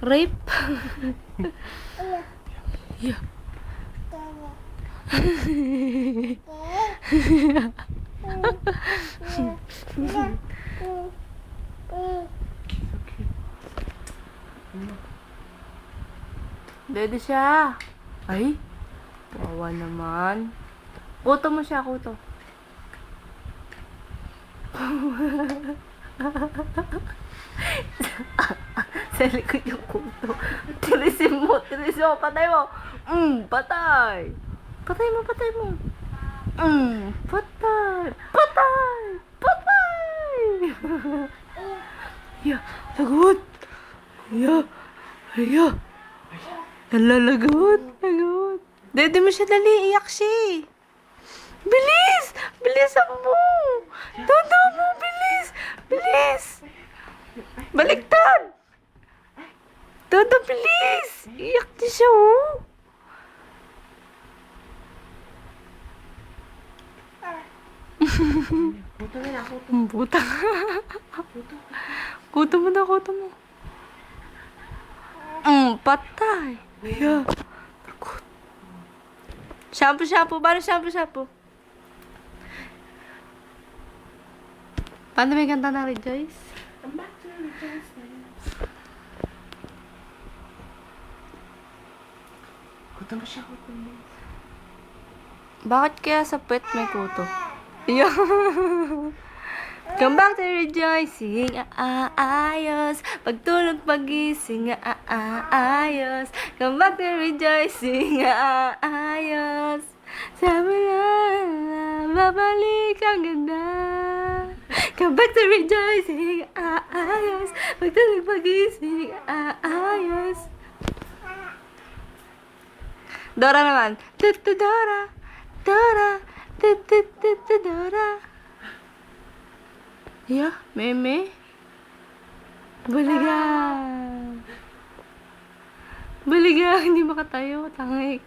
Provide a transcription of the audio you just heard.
Rape? Yeah. Dede siya. Ay, wawa naman. Kuto mo siya, kuto. Sa likod yung kuto. Tirisin mo, patay mo. Patay. Patay mo. Patay. Yeah, lagot. Yeah. Lagot. Dede mo siya, dali. Iyak siya. Bilis! Bilisan mo! Todo mo, bilis! Baliktad! Todo, bilis! Iyak di siya, oh! Kuto na. Buta. Kuto mo. Patay. Yeah. Takot. Shampoo. Paano shampoo? Paano may ganda na Rejoice? Come back to Rejoice na yun. Kuto mo siya. Bakit kaya sa pet may kuto? Yeah. Come back to rejoicing, ayos. Pagtulog, pagising, ayos. Come back to rejoicing, ayos. Sabi na, babalik ang ganda. Come back to rejoicing, ayos. Pagtulog, pagising, ayos. Dora naman. Dora. Yeah, meme. Baliga, hindi makatayo, tangix.